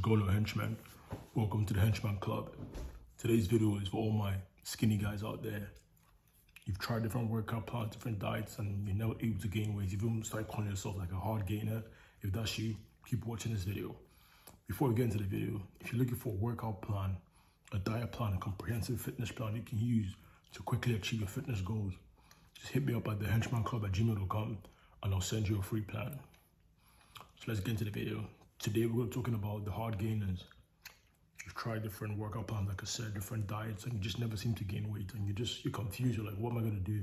going on, henchman? Welcome to the Henchman Club. Today's video is for all my skinny guys out there. You've tried different workout plans, different diets, and you're never able to gain weight. You've even started calling yourself like a hard gainer. If that's you, keep watching this video. Before we get into the video, if you're looking for a workout plan, a diet plan, a comprehensive fitness plan you can use to quickly achieve your fitness goals, just hit me up at thehenchmanclub@gmail.com and I'll send you a free plan. So let's get into the video. Today we're talking about the hard gainers. You've tried different workout plans, like I said, different diets, and you just never seem to gain weight, and you're confused. You're like, what am I gonna do?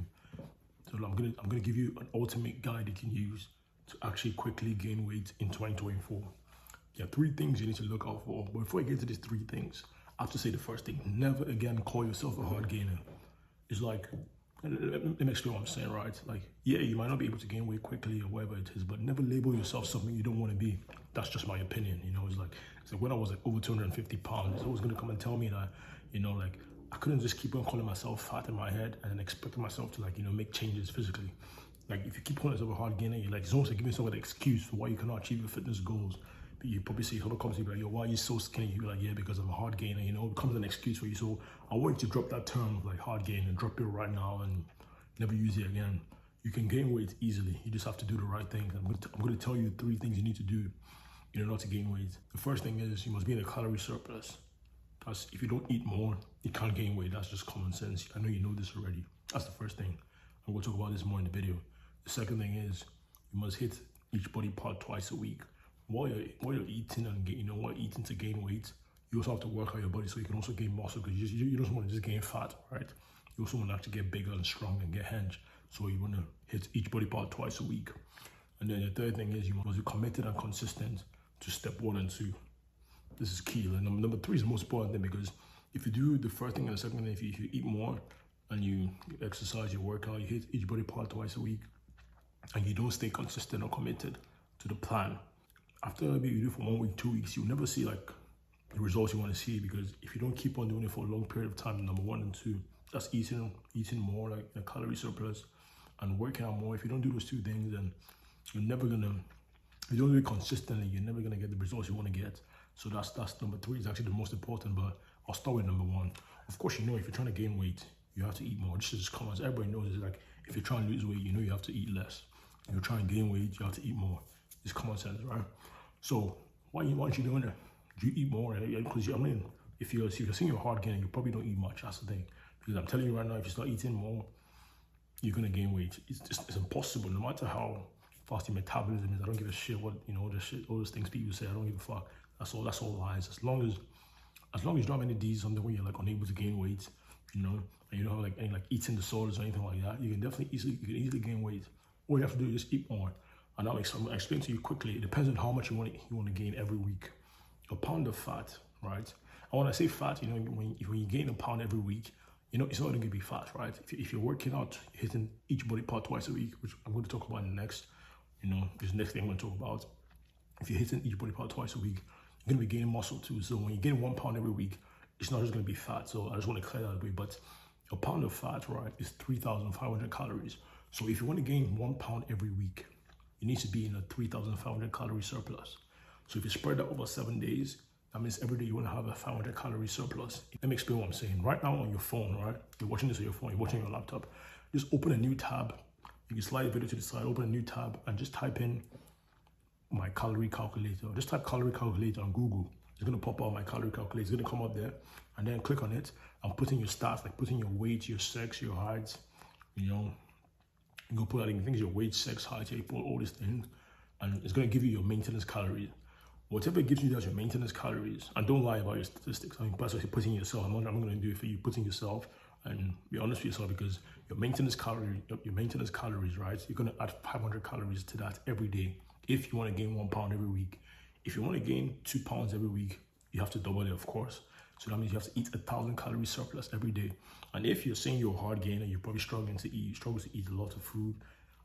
So I'm gonna give you an ultimate guide you can use to actually quickly gain weight in 2024. There are 3 things you need to look out for. But before I get to these 3 things, I have to say the first thing: never again call yourself a hard gainer. It's like, let me explain what I'm saying, right? Like, yeah, you might not be able to gain weight quickly or whatever it is, but never label yourself something you don't want to be. That's just my opinion, you know. It's like when I was like over 250 pounds, it's always gonna come and tell me that, you know, like I couldn't just keep on calling myself fat in my head and expecting myself to, like, you know, make changes physically. Like, if you keep calling yourself a hard gainer, you're like, it's almost like giving yourself an excuse for why you cannot achieve your fitness goals. But you probably see someone comes to you like, yo, why are you so skinny? You're like, yeah, because I'm a hard gainer, you know. It becomes an excuse for you. So I want you to drop that term of like hard gainer and drop it right now and never use it again. You can gain weight easily. You just have to do the right things. I'm going to tell you 3 things you need to do in order to gain weight. The first thing is you must be in a calorie surplus. That's, if you don't eat more, you can't gain weight. That's just common sense. I know you know this already. That's the first thing. I'm going to talk about this more in the video. The second thing is you must hit each body part twice a week. While you're eating and while eating to gain weight, you also have to work out your body so you can also gain muscle, because you don't want to just gain fat, right? You also want to actually get bigger and strong and get hench. So you want to hit each body part twice a week. And then the third thing is you must be committed and consistent to step 1 and 2. This is key. And number 3 is the most important thing, because if you do the first thing and the second thing, if you eat more and you exercise, you work out, you hit each body part twice a week, and you don't stay consistent or committed to the plan, after maybe you do it for 1 week, 2 weeks, you'll never see like the results you want to see, because if you don't keep on doing it for a long period of time, number 1 and 2, that's eating more, like a calorie surplus, and working out more. If you don't do those 2 things, then you're never gonna, if you don't do it consistently, you're never gonna get the results you want to get. So that's number 3 is actually the most important, but I'll start with number 1. Of course, you know, if you're trying to gain weight, you have to eat more. This is just common. Everybody knows it's like, if you're trying to lose weight, you know you have to eat less. If you're trying to gain weight, you have to eat more. It's common sense, right? So why aren't you doing it? Do you eat more? Because I mean, if you're seeing you're hard gainer, you probably don't eat much. That's the thing. Because I'm telling you right now, if you start eating more, you're gonna gain weight. It's impossible. No matter how fast your metabolism is, I don't give a shit what, you know, all those things people say. I don't give a fuck. That's all lies. As long as you don't have any disease, something where you're like unable to gain weight, you know, and you don't have like any like eating disorders or anything like that, you can easily gain weight. All you have to do is just eat more. And I'm gonna explain to you quickly. It depends on how much you want to gain every week. A pound of fat, right? And when I say fat, you know, when you gain a pound every week, you know, it's not going to be fat, right? If you're working out, hitting each body part twice a week, which I'm going to talk about next, you know, this is the next thing I'm going to talk about. If you're hitting each body part twice a week, you're going to be gaining muscle too. So when you gain 1 pound every week, it's not just going to be fat. So I just want to clear that away. But a pound of fat, right, is 3,500 calories. So if you want to gain 1 pound every week, you need to be in a 3,500 calorie surplus. So if you spread that over 7 days, that means every day you want to have a 500 calorie surplus. Let me explain what I'm saying. Right now on your phone, right? You're watching this on your phone, you're watching your laptop. Just open a new tab. You can slide the video to the side, open a new tab, and just type in my calorie calculator. Just type calorie calculator on Google. It's going to pop out my calorie calculator. It's going to come up there, and then click on it and put in your stats, like put in your weight, your sex, your height, you know. You go put out things, your weight, sex, height, you put all these things, and it's going to give you your maintenance calories. Whatever it gives you as your maintenance calories, and don't lie about your statistics. I mean, that's what you're putting yourself. I'm not going to do it for you. Putting yourself and be honest with yourself, because your maintenance calories, right? You're going to add 500 calories to that every day if you want to gain 1 pound every week. If you want to gain 2 pounds every week, you have to double it, of course. So that means you have to eat 1,000 calorie surplus every day. And if you're saying you're a hard gainer, you're probably struggling to eat, a lot of food.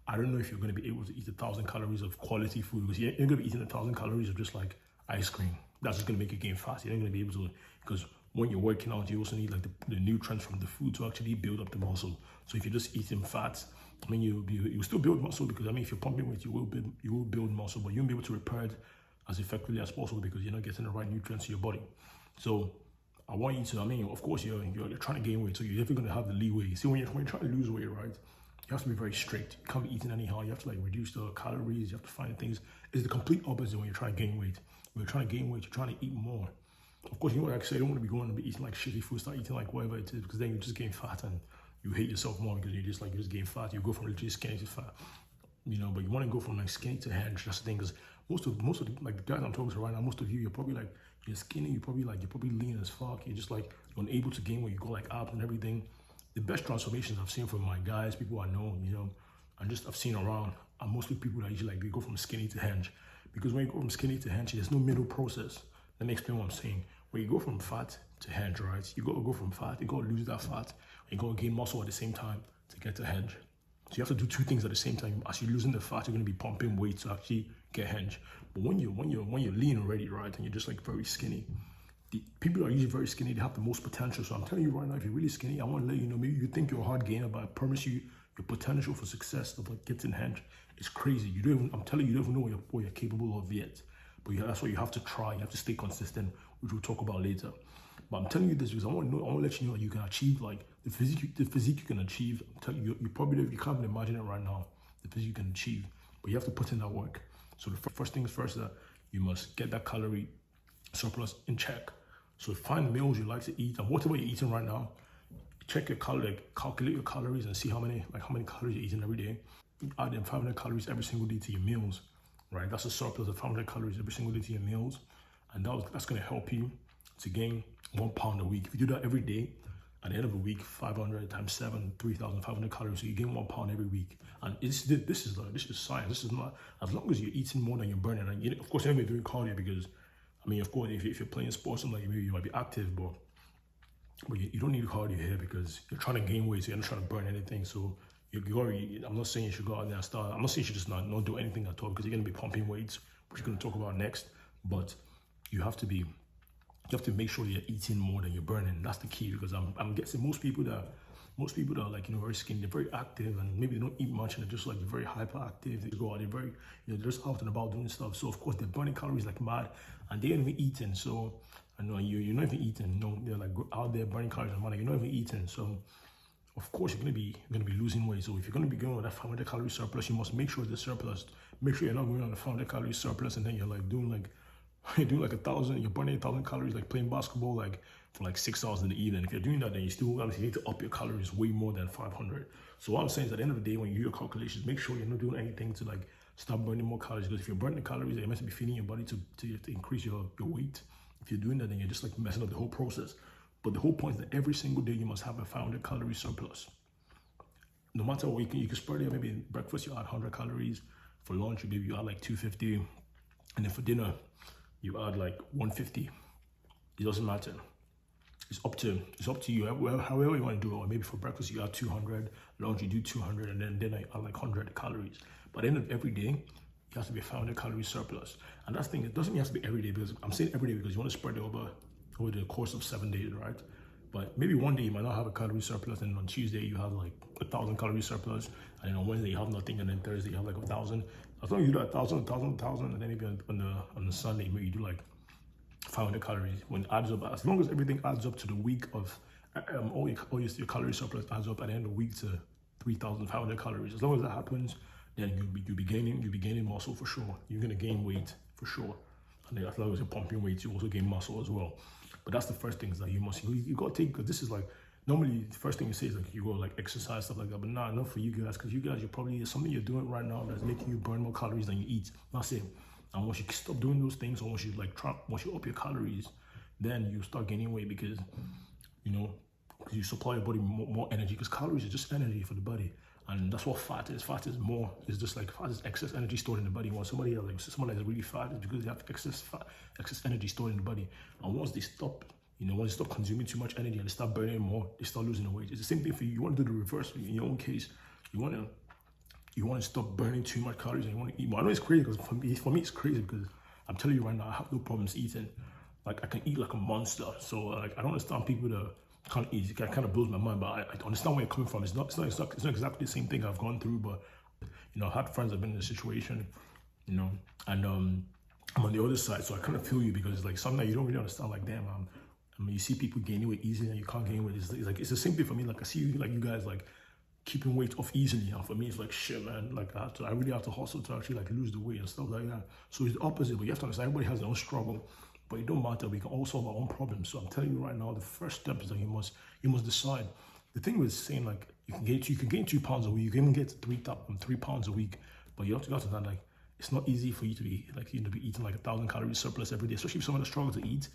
I don't know if you're going to be able to eat 1,000 calories of quality food, because you're going to be eating 1,000 calories of just like ice cream. That's just going to make you gain fat. You're not going to be able to, because when you're working out, you also need like the nutrients from the food to actually build up the muscle. So if you're just eating fat, I mean, you still build muscle, because I mean, if you're pumping weight, you will build muscle, but you won't be able to repair it as effectively as possible because you're not getting the right nutrients to your body. So I want you to, of course, you're trying to gain weight, so you're definitely going to have the leeway. See, when you're trying to lose weight, right, you have to be very strict. You can't be eating anyhow. You have to like reduce the calories. You have to find things. It's the complete opposite when you're trying to gain weight. When you're trying to gain weight, you're trying to eat more. Of course, you know what I say, you don't want to be going and be eating like shitty food, start eating like whatever it is, because then you just gain fat and you hate yourself more because you just gain fat. You go from literally skinny to fat, but you want to go from like skinny to hench. That's the thing, because most of like the guys I'm talking to right now, most of you, you're probably like, you're skinny, you're probably lean as fuck. You're just like, you're unable to gain weight. You go like abs and everything. The best transformations I've seen from my guys, people I know, I've seen around, are mostly people that usually like, they go from skinny to hench. Because when you go from skinny to hench, there's no middle process. Let me explain what I'm saying. When you go from fat to hench, right? You gotta go from fat, you gotta lose that fat, and you gotta gain muscle at the same time to get to hench. So you have to do two things at the same time. As you're losing the fat, you're gonna be pumping weight to actually get hench. But when you're lean already, right, and you're just like very skinny, the people that are usually very skinny, they have the most potential. So I'm telling you right now, if you're really skinny, I want to let you know, maybe you think you're a hard gainer, but I promise you, your potential for success of like getting hench is crazy. I'm telling you, you don't even know what you're capable of yet. But that's why you have to try. You have to stay consistent, which we'll talk about later. But I'm telling you this because I want to let you know that you can achieve like the physique you can achieve. I'm telling you, you can't even imagine it right now. The physique you can achieve, but you have to put in that work. So the first thing is first that you must get that calorie surplus in check. So find meals you like to eat and whatever you're eating right now. Check your calculate your calories and see how many calories you're eating every day. Add in 500 calories every single day to your meals. Right, that's a surplus of 500 calories every single day to your meals, and that's going to help you to gain 1 pound a week. If you do that every day, at the end of the week, 500 times 7, 3,500 calories. So you gain 1 pound every week, and this is science. This is not, as long as you're eating more than you're burning. And of course, you're not doing cardio because, of course, if you're playing sports, maybe you might be active, but you don't need cardio here because you're trying to gain weight, so you're not trying to burn anything. So I'm not saying you should go out there and start. I'm not saying you should just not do anything at all because you're going to be pumping weights, which we're going to talk about next. But you have to make sure you're eating more than you're burning. That's the key, because I'm guessing most people that are like very skinny, they're very active and maybe they don't eat much and they're just like very hyperactive. They go out, they're very they're just out and about doing stuff. So of course they're burning calories like mad and they ain't even eating. So I know you're not even eating. No, they're like out there burning calories like mad. You're not even eating. So of course, you're gonna be losing weight. So if you're gonna be going with that 500 calorie surplus, you must make sure the surplus. Make sure you're not going on a 500 calorie surplus and then you're like doing like 1,000. You're burning 1,000 calories like playing basketball like for like 6 hours in the evening. If you're doing that, then you still obviously need to up your calories way more than 500. So what I'm saying is, at the end of the day, when you do your calculations, make sure you're not doing anything to like stop burning more calories. Because if you're burning the calories, you're meant to be feeding your body to increase your weight. If you're doing that, then you're just like messing up the whole process. But the whole point is that every single day you must have a 500 calorie surplus. No matter what, you can spread it. Maybe in breakfast you add 100 calories. For lunch, maybe you add like 250. And then for dinner, you add like 150. It doesn't matter. It's up to you. However you want to do it. Or maybe for breakfast you add 200, lunch you do 200, and then dinner you add like 100 calories. But at the end of every day, it has to be a 500 calorie surplus. And that's the thing. It doesn't have to be every day, because I'm saying every day because you want to spread it over the course of 7 days, right? But maybe one day you might not have a calorie surplus, and on Tuesday you have like 1,000 calorie surplus, and then on Wednesday you have nothing, and then Thursday you have like 1,000. As long as you do 1,000, and then maybe on the Sunday maybe you do like 500 calories. When it adds up, as long as everything adds up to the week of all your calorie surplus adds up at the end of the week to 3,500 calories. As long as that happens, then you'll be gaining muscle for sure. You're gonna gain weight for sure, and then as long as you're pumping weight, you also gain muscle as well. But that's the first thing, is that you got to take, because this is like, normally the first thing you say is like you go like exercise, stuff like that, but not for you guys, because you guys, you're probably, something you're doing right now that's making you burn more calories than you eat. That's it. And once you stop doing those things, or once you up your calories, then you start gaining weight, because you supply your body more energy, because calories are just energy for the body. And that's what fat is. Fat is excess energy stored in the body. When someone that is really fat, is because they have excess energy stored in the body. And once they stop consuming too much energy and they start burning more, they start losing the weight. It's the same thing for you. You want to do the reverse in your own case. You want to stop burning too much calories and you want to eat more. I know it's crazy, because for me it's crazy, because I'm telling you right now, I have no problems eating. Like, I can eat like a monster. So like, I don't understand people that can't eat. It kind of blows my mind, but I understand where you're coming from. It's not exactly the same thing I've gone through, but I've had friends that have been in this situation, and I'm on the other side, so I kind of feel you because like sometimes you don't really understand. Like, damn, I mean, you see people gaining weight easily and you can't gain weight. It's like it's the same thing for me. Like I see you, like you guys like keeping weight off easily. And for me, it's like shit, man. Like I really have to hustle to actually like lose the weight and stuff like that. So it's the opposite. But you have to understand, everybody has their own struggle. But it don't matter. We can all solve our own problems. So I'm telling you right now, the first step is that you must decide. The thing with saying like you can gain 2 pounds a week. You can even get 3 pounds a week. But you have to understand like it's not easy for you to be like be eating like 1,000 calories surplus every day, especially if someone that struggles to eat.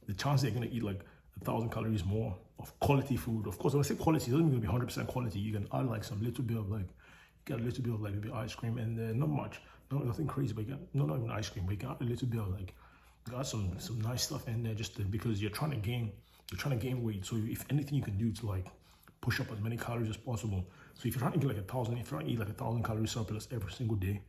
The chance they're gonna eat like 1,000 calories more of quality food. Of course, when I say quality, it doesn't mean gonna be 100% quality. You can add like some little bit of like, you get a little bit of like maybe ice cream and not much, nothing crazy, but you get not even ice cream, but you can add a little bit of like, you got some nice stuff in there because you're trying to gain weight. So if anything you can do to like push up as many calories as possible. So if you're trying to get like 1,000, if you're trying to eat like 1,000 calories surplus every single day,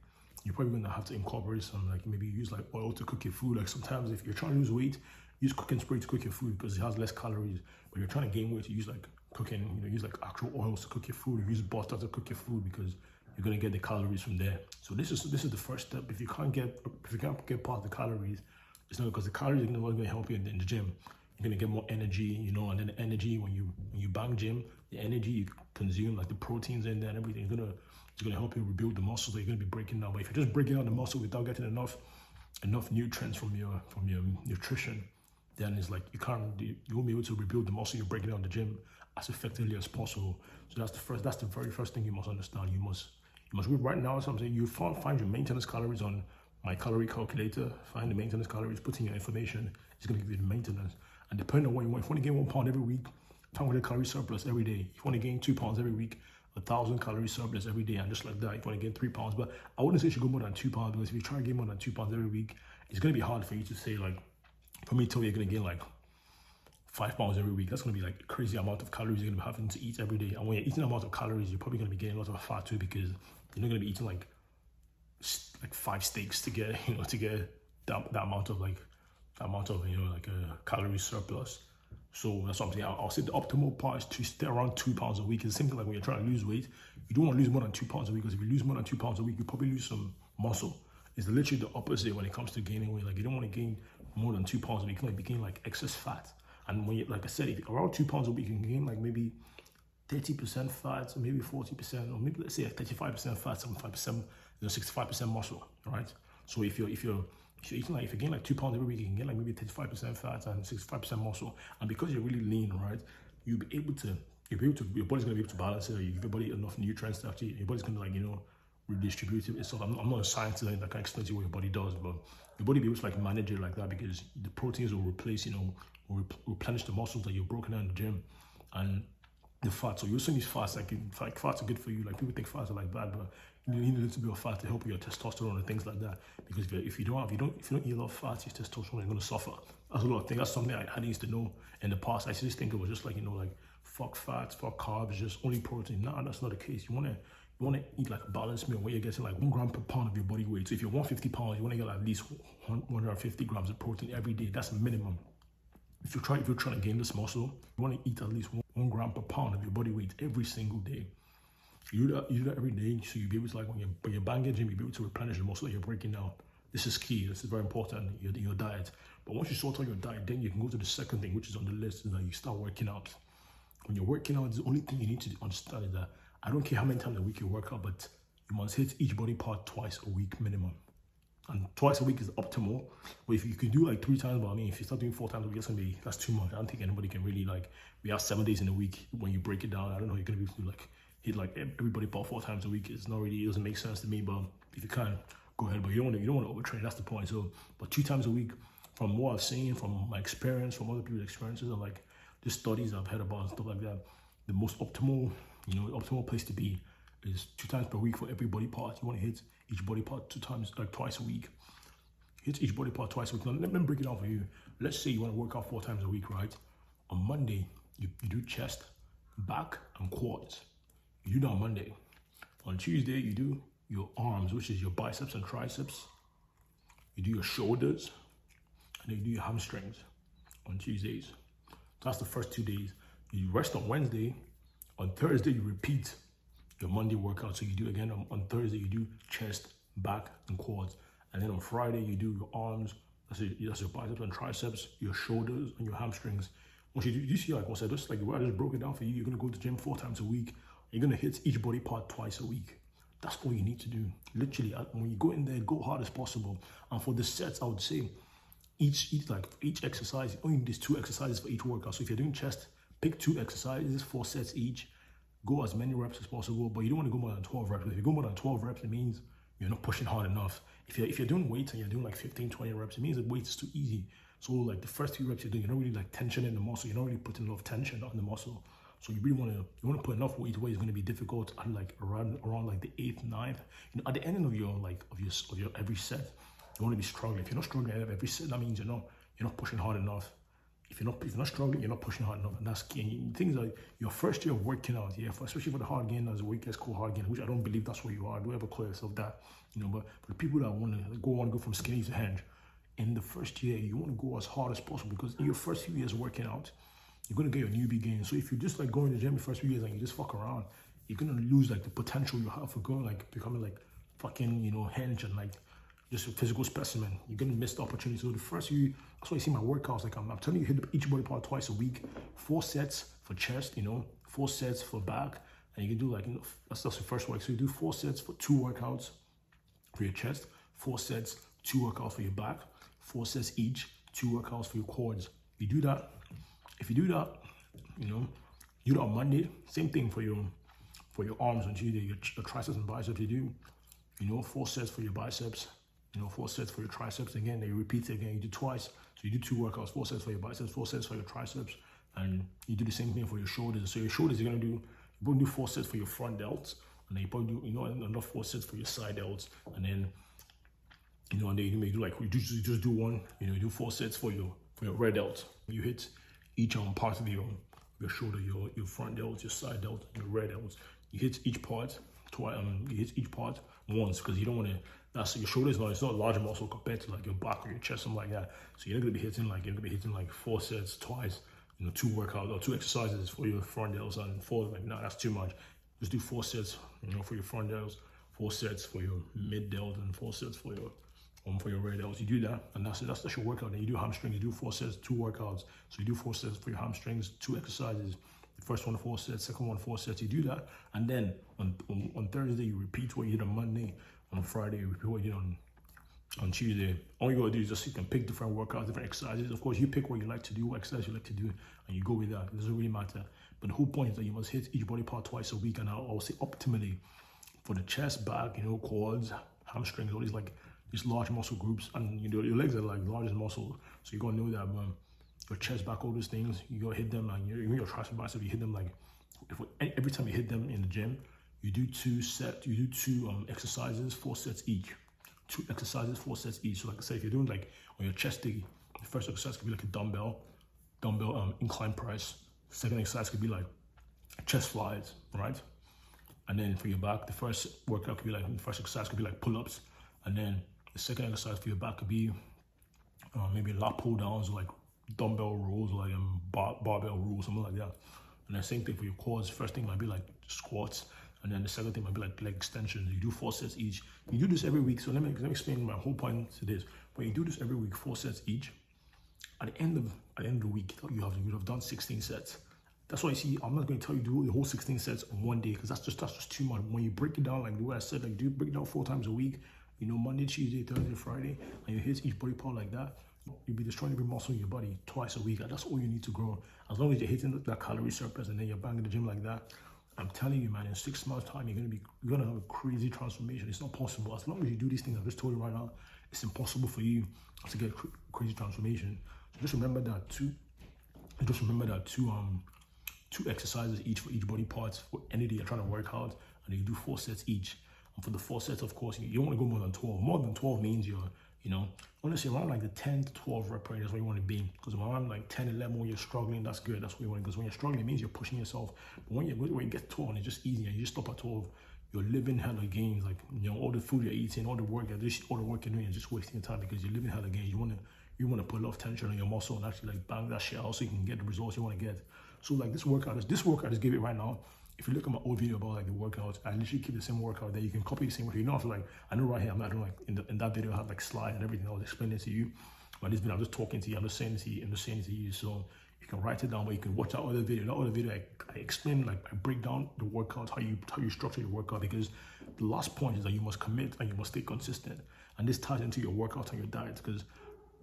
you're probably gonna have to incorporate some like maybe use like oil to cook your food. Like sometimes if you're trying to lose weight, use cooking spray to cook your food because it has less calories. But you're trying to gain weight, you use like cooking, use like actual oils to cook your food. Use butter to cook your food because you're gonna get the calories from there. So this is the first step. If you can't get past the calories, it's not because the calories are gonna help you in the gym. You're gonna get more energy, and then the energy when you bang gym, the energy you consume, like the proteins in there and everything, it's gonna help you rebuild the muscles that you're gonna be breaking down. But if you're just breaking down the muscle without getting enough nutrients from your nutrition, then it's like you won't be able to rebuild the muscle you're breaking down the gym as effectively as possible. So that's the very first thing you must understand. You must right now, so I'm saying you find your maintenance calories on my calorie calculator, find the maintenance calories, put in your information, it's gonna give you the maintenance. And depending on what you want, if you want to gain 1 pound every week, 500 calorie surplus every day. If you want to gain 2 pounds every week, 1,000 calorie surplus every day, and just like that, if you want to gain 3 pounds. But I wouldn't say you should go more than 2 pounds because if you try to gain more than 2 pounds every week, it's gonna be hard for you to say like, for me to tell you you're gonna gain like 5 pounds every week. That's gonna be like a crazy amount of calories you're gonna be having to eat every day. And when you're eating an amount of calories, you're probably gonna be gaining a lot of fat too because you're not gonna be eating like 5 steaks to get that amount of calorie surplus. So that's what I'm saying. I'll say the optimal part is to stay around 2 pounds a week. It's the same thing like when you're trying to lose weight. You don't want to lose more than 2 pounds a week because if you lose more than 2 pounds a week, you probably lose some muscle. It's literally the opposite when it comes to gaining weight. Like you don't want to gain more than 2 pounds a week. You can gain like excess fat. And when you, like I said, if around 2 pounds a week, you can gain like maybe 30% fat, or maybe 40%, or maybe let's say 35% fat, 75%, 65% muscle, right? So if you're eating like, if you gain like 2 pounds every week, you can get like maybe 35% fat and 65% muscle. And because you're really lean, right, your body's gonna be able to balance it. You give your body enough nutrients to actually, your body's gonna redistribute it. So I'm not a scientist that can explain to you what your body does, but your body will be able to manage it like that because the proteins will replace, will replenish the muscles that you've broken down in the gym, and the fat. So you also need fats. Like fats are good for you. Like people think fats are like bad, but you need a little bit of fat to help with your testosterone and things like that. Because if you don't eat a lot of fats, your testosterone is gonna suffer. That's a lot of things. That's something I used to know in the past. I just think it was just like fuck fats, fuck carbs, just only protein. No, that's not the case. You wanna eat like a balanced meal where you're getting like 1 gram per pound of your body weight. So if you're 150 pounds, you wanna get like at least 150 grams of protein every day. That's minimum. If you're trying to gain this muscle, you want to eat at least 1 gram per pound of your body weight every single day. You do that every day, so you'll be able to when you're banging gym, you'll be able to replenish the muscle that you're breaking down. This is key. This is very important in your diet. But once you sort out your diet, then you can go to the second thing, which is on the list, is that you start working out. When you're working out, the only thing you need to understand is that I don't care how many times a week you work out, but you must hit each body part twice a week minimum. And twice a week is optimal. But if you can do like 3 times, but I mean, if you start doing 4 times a week, that's too much. I don't think anybody can really we have 7 days in a week. When you break it down, I don't know, you're gonna be able to hit everybody part 4 times a week. It doesn't make sense to me. But if you can, go ahead. But you don't want to overtrain. That's the point. So, but 2 times a week, from what I've seen, from my experience, from other people's experiences, and just studies I've heard about and stuff like that, the most optimal, optimal place to be is 2 times per week for every body part. You want to hit each body part 2 times, twice a week. Hit each body part twice a week. Now, let me break it down for you. Let's say you want to work out 4 times a week, right? On Monday, you do chest, back, and quads. You do that on Monday. On Tuesday, you do your arms, which is your biceps and triceps. You do your shoulders, and then you do your hamstrings on Tuesdays. That's the first 2 days. You rest on Wednesday. On Thursday, you repeat your Monday workout. So you do again on Thursday, you do chest, back, and quads. And then on Friday, you do your arms, that's your biceps and triceps, your shoulders, and your hamstrings. Once you see, like once I just broke it down for you, you're gonna go to the gym 4 times a week. You're gonna hit each body part twice a week. That's all you need to do. Literally, when you go in there, go hard as possible. And for the sets, I would say each exercise, only need 2 exercises for each workout. So if you're doing chest, pick 2 exercises, 4 sets each. Go as many reps as possible, but you don't want to go more than 12 reps. If you go more than 12 reps, it means you're not pushing hard enough. If you're doing weights and you're doing like 15, 20 reps, it means the weight is too easy. So like the first 3 reps you're doing, you're not really like tensioning the muscle. You're not really putting enough tension on the muscle. So you really want to put enough weight where it's going to be difficult at like around like the 8th, 9th. At the end of your every set, you want to be struggling. If you're not struggling at every set, that means you're not pushing hard enough. If you're not struggling, you're not pushing hard enough, and that's key. And things like your first year of working out, especially for the hard gain, as weight gets called hard gain, which I don't believe that's what you are. Don't ever call yourself that, But for the people that want to go from skinny to hench, in the first year, you want to go as hard as possible, because in your first few years working out, you're gonna get your newbie gain. So if you just like going to the gym the first few years and you just fuck around, you're gonna lose like the potential you have for going like becoming like fucking hench and like just a physical specimen. You're gonna miss the opportunity. So the first few, that's why you see my workouts. Like I'm telling you, hit each body part twice a week. 4 sets for chest, 4 sets for back, and you can do like that's the first work. So you do 4 sets for 2 workouts for your chest, 4 sets, 2 workouts for your back, 4 sets each, 2 workouts for your quads. You do that. If you do that, you do it on Monday. Same thing for your arms on Tuesday, your triceps and biceps. You do 4 sets for your biceps, 4 sets for your triceps. Again, they repeat it again. You do twice. So you do 2 workouts, 4 sets for your biceps, 4 sets for your triceps, and you do the same thing for your shoulders. So your shoulders, you're gonna do 4 sets for your front delts, and then you probably do another 4 sets for your side delts, and then and then you may do like you just do one. You do 4 sets for your rear delts. You hit each part of your shoulder, your front delts, your side delts, your rear delts. You hit each part twice. You hit each part once, because you don't want to. That's your shoulder it's not a large muscle compared to like your back or your chest, something like that. So you're gonna be hitting like 4 sets twice. 2 workouts or 2 exercises for your front delts, and 4 that's too much. Just do 4 sets, for your front delts, 4 sets for your mid delt, and 4 sets for your rear delts. You do that, and that's your workout. Then you do hamstrings. You do 4 sets, 2 workouts. So you do 4 sets for your hamstrings, 2 exercises. The first one 4 sets, second one 4 sets. You do that, and then on Thursday you repeat what you did on Monday. On Friday you repeat what you did on Tuesday. All you gotta do is just you can pick different workouts, different exercises. Of course, you pick what you like to do, what exercise you like to do, and you go with that. It doesn't really matter. But the whole point is that you must hit each body part twice a week. And I'll say optimally for the chest, back, quads, hamstrings, all these large muscle groups, and your legs are like the largest muscle. So you gotta know that your chest, back, all those things, you gotta hit them. Like even your triceps, bicep, you hit them like every time you hit them in the gym, you do 2 exercises, 4 sets each. 2 exercises, 4 sets each. So like I said, if you're doing like on your chest day, the first exercise could be like a dumbbell incline press. Second exercise could be like chest flies, right? And then for your back, the first workout could be like, the first exercise could be like pull-ups, and then the second exercise for your back could be maybe lat pull downs, like dumbbell rows, like barbell rows, something like that. And the same thing for your quads. First thing might be like squats, and then the second thing might be like leg extensions. You do 4 sets each. You do this every week. So let me explain my whole point to this. When you do this every week, 4 sets each, at the end of the week, you have done 16 sets. That's why you see, I'm not going to tell you to do the whole 16 sets on one day, because that's just too much. When you break it down, like the way I said, like do break it down 4 times a week, Monday, Tuesday, Thursday, Friday, and you hit each body part like that, you'll be destroying every muscle in your body twice a week. And that's all you need to grow. As long as you're hitting that calorie surplus and then you're banging the gym like that, I'm telling you, man, in 6 months' time, you're gonna have a crazy transformation. It's not possible. As long as you do these things I've just told you right now, it's impossible for you to get crazy transformation. So just remember that two exercises each for each body part for any day you're trying to work out, and then you do 4 sets each. And for the 4 sets, of course, you don't want to go more than 12. More than 12 means you're, honestly, around like the 10 to 12 rep range is where you want to be. Because around like 10, 11, when you're struggling, that's good. That's what you want. Because when you're struggling, it means you're pushing yourself. But when you get 12, and it's just easy, and you just stop at 12, you're living hella gains. Like, all the food you're eating, all the work you're doing, you're just wasting your time, because you're living hella gains. You want to put a lot of tension on your muscle and actually like bang that shit out so you can get the results you want to get. So like this workout is give it right now. if you look at my old video about like the workouts, I literally keep the same workout there. You can copy the same workout. You don't have to like, I know right here, I'm not doing like, in that video, I have like slide and everything. I was explaining it to you. But this video, I'm just talking to you. I'm just saying it to you. I'm just saying it to you. So you can write it down, but you can watch that other video. That other video, I explain, like I break down the workouts, how you structure your workout, because the last point is that you must commit and you must stay consistent. And this ties into your workouts and your diets, because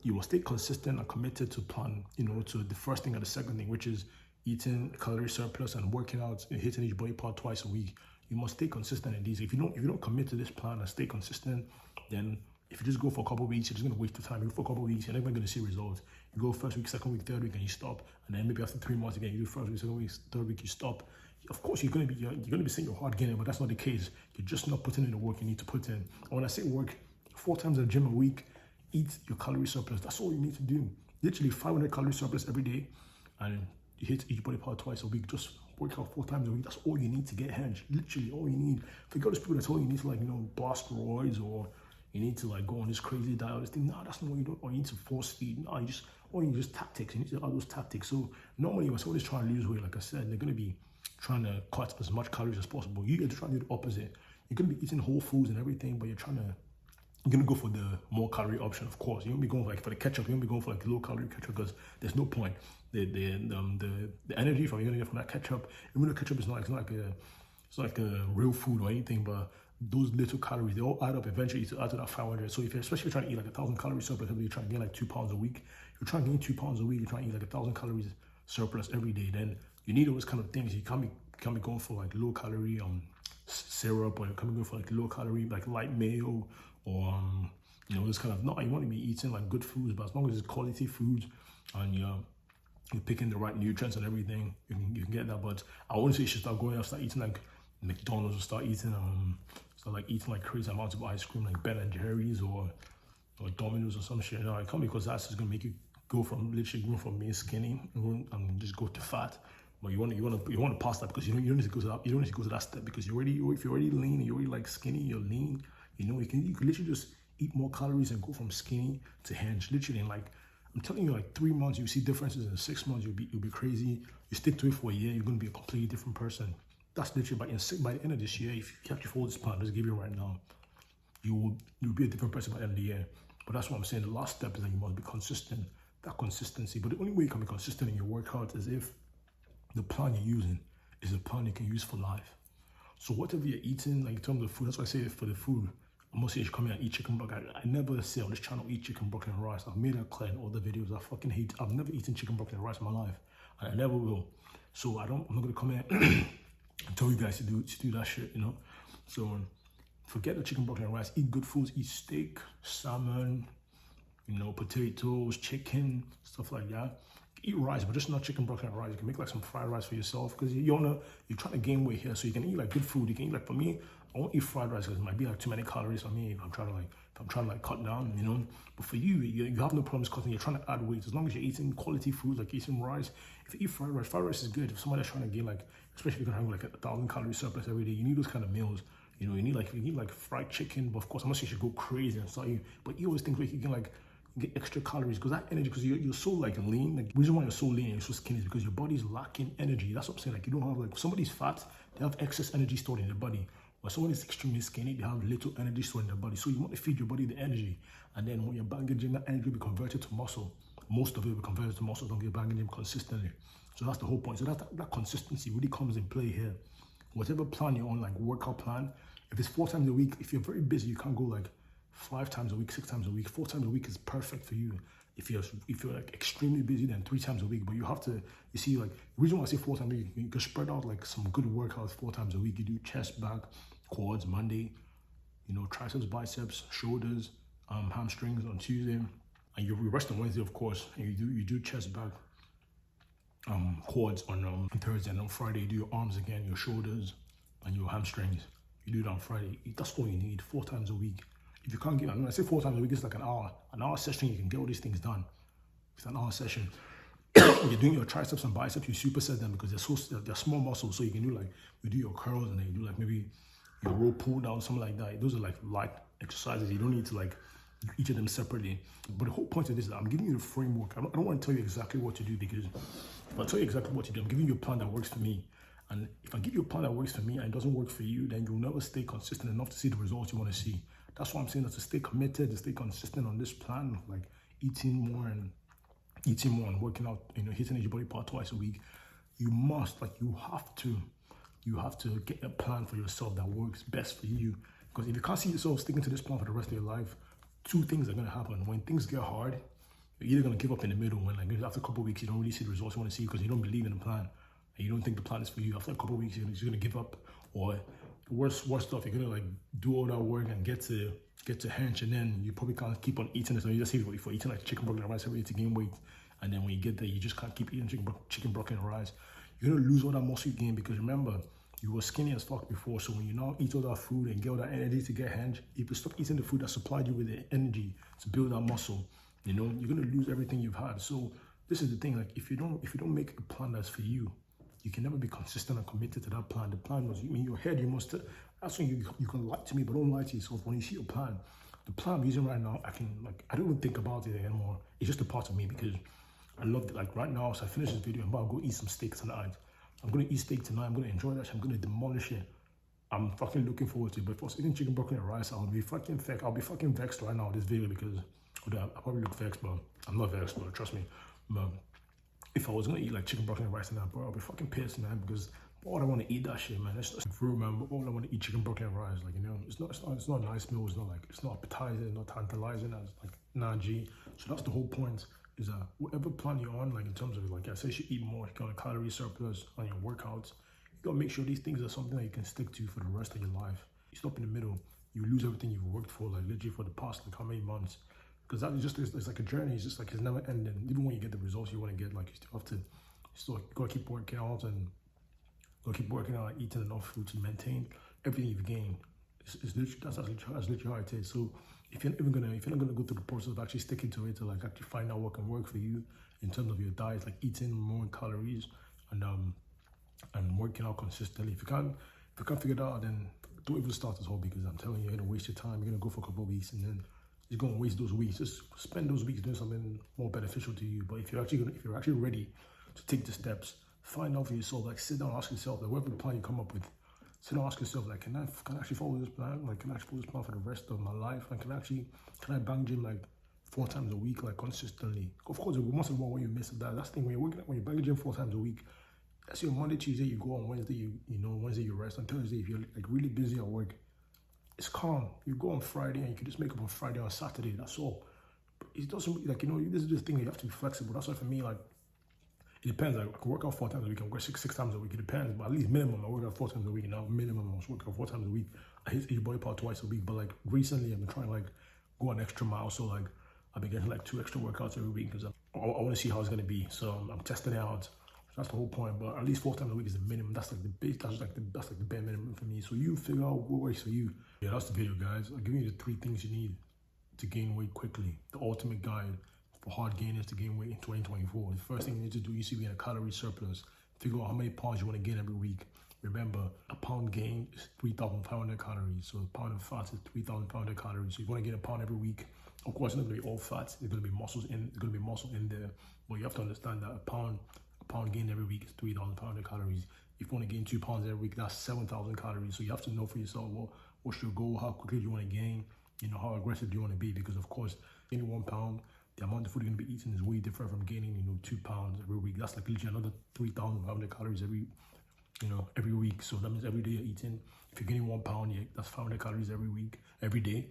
you must stay consistent and committed to plan, you know, to the first thing and the second thing, which is eating calorie surplus and working out and hitting each body part twice a week. You must stay consistent in these. If you don't commit to this plan and stay consistent, then if you just go for a couple of weeks, you're just gonna waste your time. You go for a couple of weeks, you're never gonna see results. You go first week, second week, third week, and you stop. And then maybe after 3 months again, you do first week, second week, third week, you stop. Of course, you're gonna be saying you're hard getting, but that's not the case. You're just not putting in the work you need to put in. And when I say work, 4 times at the gym a week, eat your calorie surplus. That's all you need to do. Literally 500 calorie surplus every day, and you hit each body part twice a week. Just work out 4 times a week. That's all you need to get hench. Literally all you need. Forget those people that tell you need to, like, you know, blast steroids, or you need to like go on this crazy diet, this thing. No, that's not what you do. Or you need to force feed. No, you need just tactics. You need to add those tactics. So normally when somebody's trying to lose weight, like I said, they're gonna be trying to cut as much calories as possible. You get to try to do the opposite. You're gonna be eating whole foods and everything, but you're gonna go for the more calorie option, of course. You won't be going like for the ketchup. You won't be going for like low calorie ketchup, because there's no point. The energy from you're gonna get from that ketchup, even though ketchup is not, it's like a real food or anything, but those little calories, they all add up eventually to add to that 500. So if you're especially trying to eat like 1,000 calories surplus, you're trying to gain like 2 pounds a week. You're trying to gain 2 pounds a week. You're trying to eat like 1,000 calories surplus every day. Then you need those kind of things. You can't be going for like low calorie syrup, or you can't be going for like low calorie like light mayo, or you know, this kind of, no, you want to be eating like good foods, but as long as it's quality foods and you're picking the right nutrients and everything, you can get that. But I wouldn't say you should start going out, start eating like McDonald's, or start eating like crazy amounts of ice cream like Ben and Jerry's or Domino's or some shit. No, it can't, because that's just gonna make you go from literally going from being skinny and just go to fat. But you want to pass that, because you don't need to go to that. You don't need to go to that step, because if you're already lean, you're already like skinny, you're lean. You know, you can literally just eat more calories and go from skinny to hench. Literally, in like, I'm telling you, like 3 months, you see differences. In 6 months, you'll be crazy. You stick to it for a year, you're gonna be a completely different person. That's literally by the end of this year. If you kept your follow this plan, just give you right now, you'll be a different person by the end of the year. But that's what I'm saying. The last step is that you must be consistent. That consistency. But the only way you can be consistent in your workout is if the plan you're using is a plan you can use for life. So whatever you're eating, like in terms of food, that's why I say for the food, I'm not saying you should come here and eat chicken broccoli. I never say on this channel eat chicken broccoli and rice. I've made that clear in all the videos. I've never eaten chicken broccoli and rice in my life, and I never will. So I'm not gonna come here and tell you guys to do that shit, you know. So forget the chicken broccoli and rice. Eat good foods. Eat steak, salmon, you know, potatoes, chicken, stuff like that. Eat rice, but just not chicken broccoli and rice. You can make like some fried rice for yourself, because you're trying to gain weight here. So you can eat like good food. You can eat like, for me, I won't eat fried rice because it might be like too many calories for me if I'm trying to cut down, you know. But for you have no problems cutting. You're trying to add weight, as long as you're eating quality food, like eating rice. If you eat fried rice is good. If somebody's trying to gain, like, especially if you're gonna have like 1,000 calorie surplus every day, you need those kind of meals. You know, you need like fried chicken. But of course, I'm not saying you should go crazy and start eating. But you always think like you can like get extra calories, because that energy, because you're so like lean. Like, the reason why you're so lean and you're so skinny is because your body's lacking energy. That's what I'm saying. Like, you don't have, like, somebody's fat, they have excess energy stored in their body. But someone is extremely skinny, they have little energy stored in their body. So you want to feed your body the energy, and then when you're banging gym, that energy will be converted to muscle. Most of it will be converted to muscle. Don't get banging gym consistently. So that's the whole point. So that consistency really comes in play here. Whatever plan you're on, like workout plan, if it's 4 times a week, if you're very busy, you can't go like 5 times a week, 6 times a week. 4 times a week is perfect for you. If you're like extremely busy, then 3 times a week. But you have to, you see, like, the reason why I say 4 times a week, you can spread out like some good workouts 4 times a week. You do chest, back, quads Monday, you know, triceps, biceps, shoulders, hamstrings on Tuesday, and you rest on Wednesday, of course. And you do chest, back, quads on Thursday, and on Friday you do your arms again, your shoulders, and your hamstrings. You do it on Friday. That's all you need, 4 times a week. If you can't get, when I say 4 times a week, it's like an hour session. You can get all these things done. It's an hour session. You're doing your triceps and biceps, you superset them because they're small muscles. So you can do like, you do your curls, and then you do like maybe your row pull down, something like that. Those are like light exercises. You don't need to like each of them separately. But the whole point of this is that I'm giving you the framework. I don't want to tell you exactly what to do, because if I tell you exactly what to do, I'm giving you a plan that works for me. And if I give you a plan that works for me and it doesn't work for you, then you'll never stay consistent enough to see the results you want to see. That's why I'm saying that to stay committed, to stay consistent on this plan, like eating more and working out, hitting each body part twice a week. You have to get a plan for yourself that works best for you. Because if you can't see yourself sticking to this plan for the rest of your life, two things are going to happen. When things get hard, you're either going to give up in the middle when, like, after a couple of weeks, you don't really see the results you want to see because you don't believe in the plan and you don't think the plan is for you. After a couple of weeks, you're just going to give up. Or worse stuff, you're going to like do all that work and get to hench, and then you probably can't keep on eating it. So you just eat for eating like chicken, broccoli, and rice every day to gain weight. And then when you get there, you just can't keep eating chicken, broccoli, and rice. You're going to lose all that muscle you gain because remember, you were skinny as fuck before. So when you now eat all that food and get all that energy to get hench, if you stop eating the food that supplied you with the energy to build that muscle, you're going to lose everything you've had. So this is the thing, like if you don't make a plan that's for you, you can never be consistent and committed to that plan. The plan was, in your head, you must, that's when you can lie to me, but don't lie to yourself. When you see your plan, the plan I'm using right now, I don't even think about it anymore. It's just a part of me because I love it. Like right now, as I finish this video, I'm about to go eat some steak tonight. I'm going to eat steak tonight. I'm going to enjoy that shit. I'm going to demolish it. I'm fucking looking forward to it. But if I was eating chicken, broccoli, and rice, I'll be fucking vexed right now with this video because I probably look vexed, but I'm not vexed, but trust me. But if I was going to eat like chicken, broccoli, and rice tonight, bro, I'll be fucking pissed, man, because why would I want to eat that shit, man? It's just true, man. But why would I want to eat chicken, broccoli, and rice? Like, it's not a nice meal. It's not appetizing, it's not tantalizing. It's like, nah, G. So that's the whole point. Is that whatever plan you're on, like in terms of, like I say, you should eat more, you got a calorie surplus on your workouts, you gotta make sure these things are something that you can stick to for the rest of your life. You stop in the middle, you lose everything you've worked for, like literally for the past like how many months, because that is just, it's like a journey. It's just like, it's never ending. Even when you get the results you want to get, like you gotta keep working out and eating enough food to maintain everything you've gained. It's literally, that's literally how it is. So if you're not gonna go through the process of actually sticking to it, to like actually find out what can work for you in terms of your diet, like eating more calories and working out consistently. If you can't figure it out, then don't even start this whole, because I'm telling you, you're gonna waste your time. You're gonna go for a couple of weeks and then you're gonna waste those weeks. Just spend those weeks doing something more beneficial to you. But if you're actually ready to take the steps, find out for yourself. Like sit down, ask yourself, like whatever plan you come up with. So now ask yourself, like, can I actually follow this plan? Like, can I actually follow this plan for the rest of my life? Like, can I bang gym like 4 times a week, like consistently? Of course, once in a while when you miss that, that's the thing. When you're banging gym 4 times a week, that's your Monday, Tuesday you go, on Wednesday Wednesday you rest, on Thursday if you're like really busy at work, it's calm. You go on Friday and you can just make up on Friday or Saturday. That's all. But it doesn't, like, this is the thing. You have to be flexible. That's why for me, like, it depends. Like, I can work out 4 times a week. I can work six times a week. It depends. But at least minimum, I work out 4 times a week. Now, minimum, I was working out 4 times a week. I hit each body part twice a week. But, like, recently, I've been trying to, like, go an extra mile. So, like, I've been getting, like, 2 extra workouts every week because I want to see how it's going to be. So, I'm testing it out. So that's the whole point. But at least 4 times a week is the minimum. That's, like, the base. That's like the bare minimum for me. So, you figure out what works for you. Yeah, that's the video, guys. I'll give you the 3 things you need to gain weight quickly. The ultimate guide for hard gainers to gain weight in 2024. The first thing you need to do, you see, be in a calorie surplus. Figure out how many pounds you want to gain every week. Remember, a pound gain is 3,500 calories. So a pound of fat is 3,500 calories. So you want to gain a pound every week. Of course, it's not going to be all fat. There's going to be muscles in there. But you have to understand that a pound gained every week is 3,500 calories. If you want to gain 2 pounds every week, that's 7,000 calories. So you have to know for yourself what's your goal, how quickly do you want to gain, how aggressive do you want to be? Because of course, gaining 1 pound, the amount of food you're going to be eating is way different from gaining, 2 pounds every week. That's like literally another 3,500 calories every week. So that means every day you're eating. If you're gaining 1 pound, that's 500 calories every week, every day.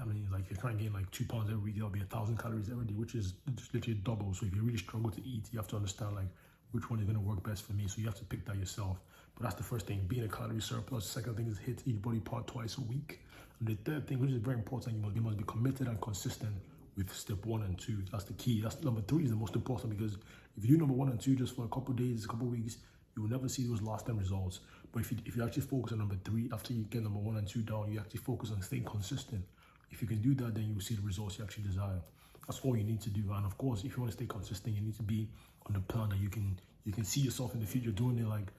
I mean, like, if you're trying to gain like 2 pounds every week, that'll be 1,000 calories every day, which is just literally double. So if you really struggle to eat, you have to understand like which one is going to work best for me. So you have to pick that yourself. But that's the first thing, being a calorie surplus. The second thing is hit each body part twice a week. And the third thing, which is very important, you must be committed and consistent with step 1 and 2. That's the key. That's number 3 is the most important, because if you do number 1 and 2 just for a couple of days, a couple of weeks, you will never see those lasting results. But if you actually focus on number 3, after you get number 1 and 2 down, you actually focus on staying consistent. If you can do that, then you will see the results you actually desire. That's all you need to do. And of course, if you want to stay consistent, you need to be on the plan that you can see yourself in the future doing it like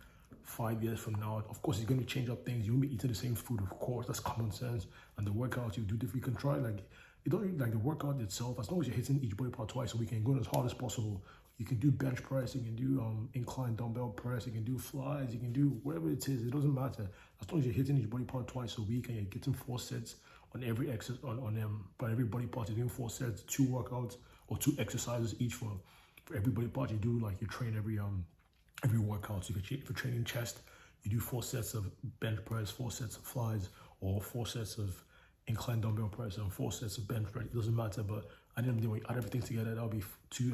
5 years from now. Of course, you're going to change up things. You won't be eating the same food, of course. That's common sense. And the workouts you do different, you can try, like, you don't really like the workout itself. As long as you're hitting each body part twice a week and going as hard as possible, You can do bench press, you can do incline dumbbell press, you can do flies, you can do whatever it is. It doesn't matter as long as you're hitting each body part twice a week and you're getting 4 sets on every exercise by every body part. You're doing 4 sets, 2 workouts or 2 exercises each for every body part. You do like you train every workout. So if you're training chest, you do 4 sets of bench press, 4 sets of flies, or 4 sets of incline dumbbell press and 4 sets of bench press. It doesn't matter, but I didn't do it. Add everything together. That'll be two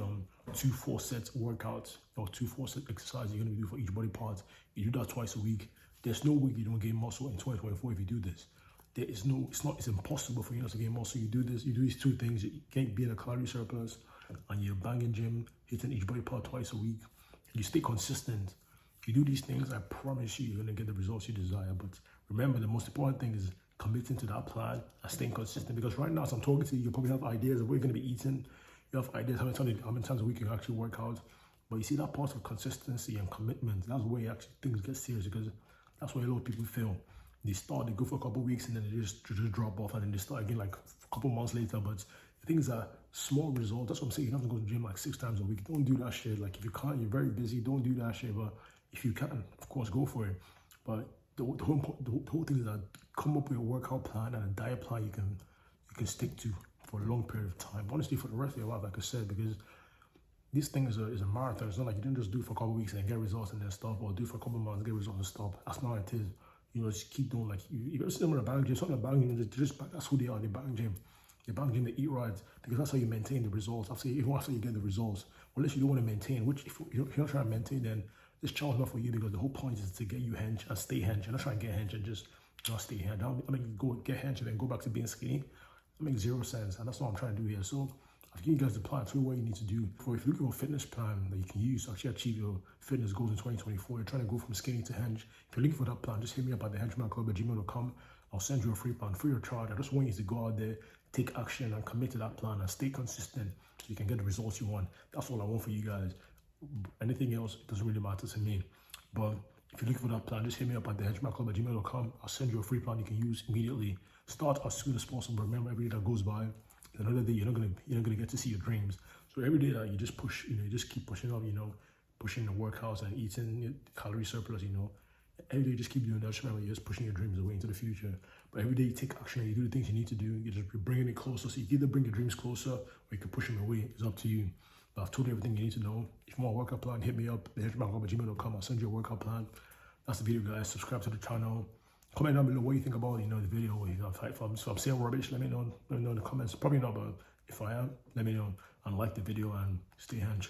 4 sets workouts or 2 4 set exercises you're gonna do for each body part. You do that twice a week. There's no week you don't gain muscle in 2024 if you do this. There is no. It's impossible for you not to gain muscle. You do this. You do these 2 things. You can't be in a calorie surplus, and you're banging gym, hitting each body part twice a week. You stay consistent. If you do these things, I promise you're gonna get the results you desire. But remember, the most important thing is committing to that plan and staying consistent. Because right now, as I'm talking to you, you probably have ideas of what you're going to be eating. You have ideas how many times a week you can actually work out. But you see that part of consistency and commitment, that's where actually things get serious, because that's where a lot of people fail. They go for a couple of weeks and then they just drop off, and then they start again like a couple of months later. But the things are small results. That's what I'm saying. You don't have to go to the gym like 6 times a week. Don't do that shit. Like if you can't, you're very busy, don't do that shit. But if you can, of course, go for it. But the whole thing is that come up with a workout plan and a diet plan you can stick to for a long period of time. Honestly, for the rest of your life, like I said, because this thing is a marathon. It's not like you don't just do it for a couple of weeks and get results and then stop, or do it for a couple of months and get results and stop. That's not what it is. You know, just keep doing. Like you ever see them in a bang gym? Something like bang gym, that's who they are. They bang gym. They bang gym. They eat right, because that's how you maintain the results. After you get the results, unless you don't want to maintain. Which if you're not trying to maintain, then this challenge not for you, because the whole point is to get you hench and stay hench. You're not trying to get hench and just not stay hench. I mean, go get hench and then go back to being skinny. That makes 0 sense, and that's what I'm trying to do here. So I've given you guys the plan. Tell you what you need to do. If you're looking for a fitness plan that you can use to actually achieve your fitness goals in 2024, you're trying to go from skinny to hench. If you're looking for that plan, just hit me up at thehenchmanclub@gmail.com. I'll send you a free plan free of charge. I just want you to go out there, take action, and commit to that plan and stay consistent so you can get the results you want. That's all I want for you guys. Anything else doesn't really matter to me. But if you're looking for that plan, just hit me up at thehenchmanclub@gmail.com. I'll send you a free plan you can use immediately. Start as soon as possible. Remember, every day that goes by, another day you're not gonna get to see your dreams. So every day that you just push, you just keep pushing up, pushing the workouts and eating calorie surplus, every day you just keep doing that. Just remember, you're just pushing your dreams away into the future. But every day you take action and you do the things you need to do. You're just bringing it closer. So you can either bring your dreams closer or you can push them away. It's up to you. But I've told you everything you need to know. If you want a workout plan, hit me up, thehenchmanclub@gmail.com. I'll send you a workout plan. That's the video, guys. Subscribe to the channel. Comment down below what you think about the video. If I'm saying rubbish, let me know in the comments. Probably not, but if I am, let me know. And like the video and stay hench.